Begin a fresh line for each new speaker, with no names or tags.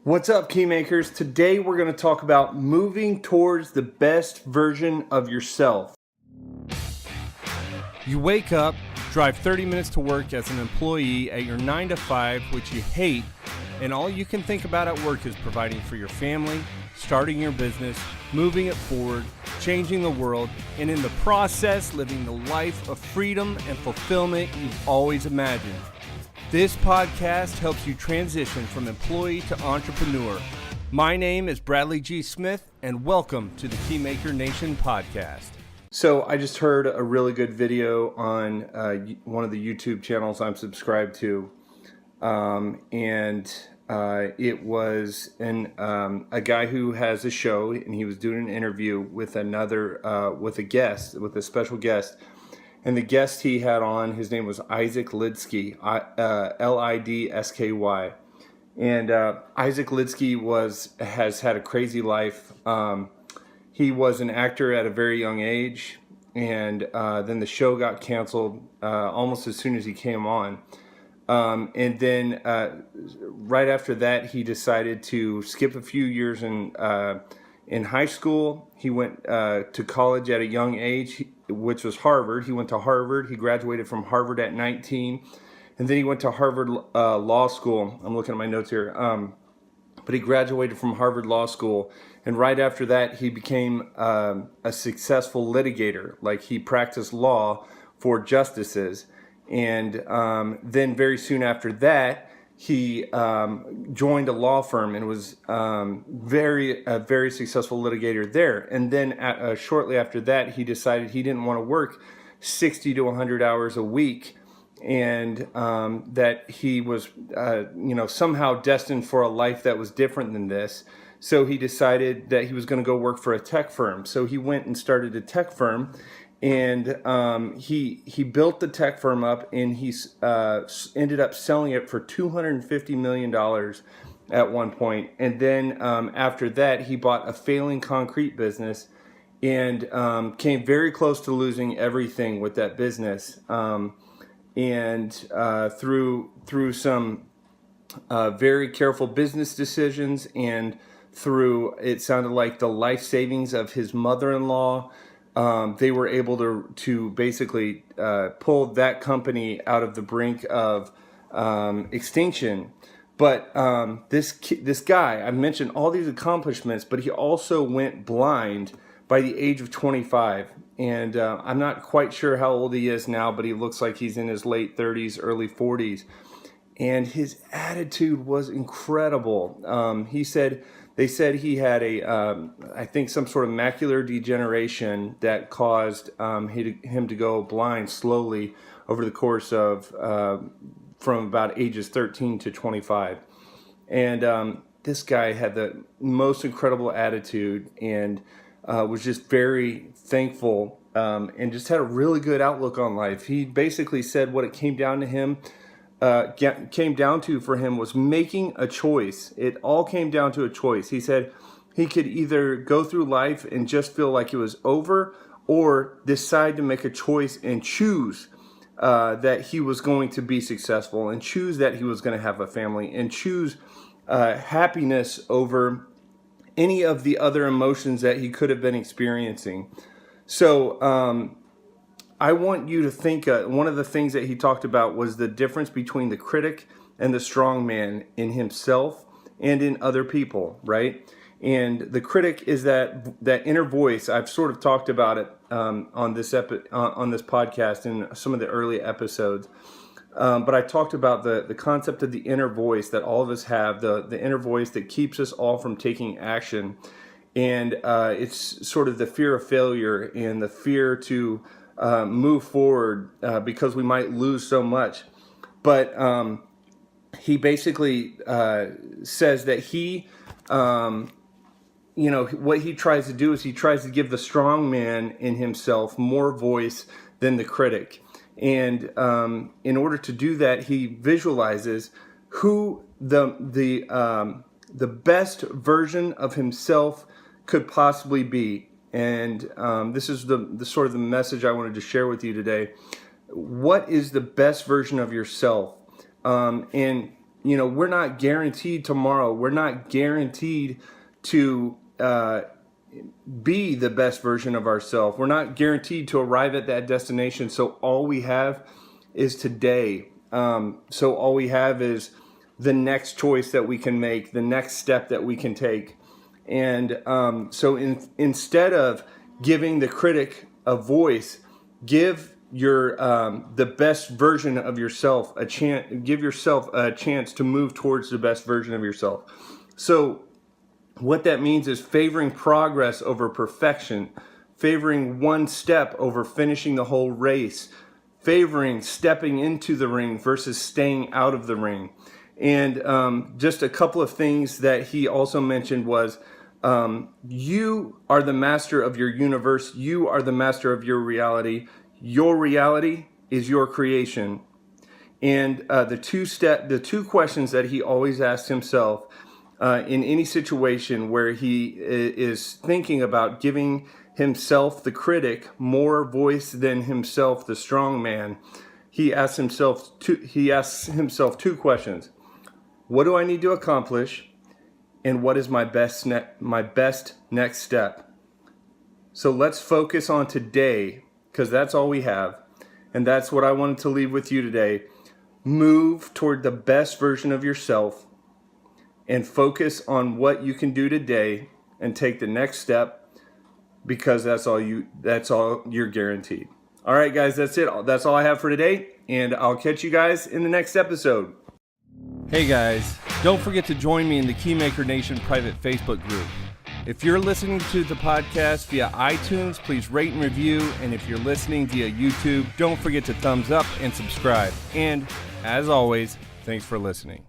What's up, Keymakers? Today we're going to talk about moving towards the best version of yourself. You wake up, drive 30 minutes to work as an employee at your 9 to 5, which you hate, and all you can think about at work is providing for your family, starting your business, moving it forward, changing the world, and in the process, living the life of freedom and fulfillment you've always imagined. This podcast helps you transition from employee to entrepreneur. My name is Bradley G. Smith, and welcome to the Keymaker Nation podcast. So I just heard a really good video on one of the YouTube channels I'm subscribed to, it was a guy who has a show, and he was doing an interview with with a special guest. And the guest he had on, his name was Lidsky, Lidsky. And Isaac Lidsky has had a crazy life. He was an actor at a very young age, and then the show got canceled almost as soon as he came on. And then right after that, he decided to skip a few years in high school. He went to college at a young age, which was Harvard. He went to Harvard. He graduated from Harvard at 19. And then he went to Harvard Law School. I'm looking at my notes here. But he graduated from Harvard Law School. And right after that, he became a successful litigator. Like, he practiced law for justices. And then very soon after that, he joined a law firm and was a very successful litigator there. And then shortly after that, he decided he didn't want to work 60 to 100 hours a week, and that he was somehow destined for a life that was different than this. So he decided that he was going to go work for a tech firm. So he went and started a tech firm. And he built the tech firm up, and he ended up selling it for $250 million at one point. And then after that, he bought a failing concrete business and came very close to losing everything with that business. Through some very careful business decisions, and through, it sounded like, the life savings of his mother-in-law, they were able to basically pull that company out of the brink of extinction. But this guy, I mentioned all these accomplishments, but he also went blind by the age of 25. And I'm not quite sure how old he is now, but he looks like he's in his late 30s, early 40s. And his attitude was incredible. They said he had I think some sort of macular degeneration that caused him to go blind slowly over the course of from about ages 13 to 25. And this guy had the most incredible attitude, and was just very thankful, and just had a really good outlook on life. He basically said what it came down to for him was making a choice. It all came down to a choice. He said he could either go through life and just feel like it was over, or decide to make a choice and choose that he was going to be successful, and choose that he was going to have a family, and choose happiness over any of the other emotions that he could have been experiencing. So I want you to think, one of the things that he talked about was the difference between the critic and the strongman in himself and in other people, right? And the critic is that inner voice. I've sort of talked about it on this podcast in some of the early episodes. But I talked about the concept of the inner voice that all of us have, the inner voice that keeps us all from taking action. And it's sort of the fear of failure and the fear to move forward because we might lose so much. But he basically says that what he tries to do is he tries to give the strong man in himself more voice than the critic. And in order to do that, he visualizes who the best version of himself could possibly be. And this is the sort of the message I wanted to share with you today. What is the best version of yourself? And we're not guaranteed tomorrow. We're not guaranteed to be the best version of ourselves. We're not guaranteed to arrive at that destination. So all we have is today. So all we have is the next choice that we can make, the next step that we can take. And so instead of giving the critic a voice, give the best version of yourself a chance. Give yourself a chance to move towards the best version of yourself. So what that means is favoring progress over perfection, favoring one step over finishing the whole race, favoring stepping into the ring versus staying out of the ring. And just a couple of things that he also mentioned was, you are the master of your universe. You are the master of your reality. Your reality is your creation. And the two questions that he always asks himself in any situation where he is thinking about giving himself, the critic, more voice than himself, the strongman, he asks himself two questions. What do I need to accomplish? And what is my best next step? So let's focus on today, because that's all we have. And that's what I wanted to leave with you today. Move toward the best version of yourself and focus on what you can do today and take the next step, because that's all you're guaranteed. All right, guys, that's it. That's all I have for today, and I'll catch you guys in the next episode. Hey guys, don't forget to join me in the Keymaker Nation private Facebook group. If you're listening to the podcast via iTunes, please rate and review. And if you're listening via YouTube, don't forget to thumbs up and subscribe. And as always, thanks for listening.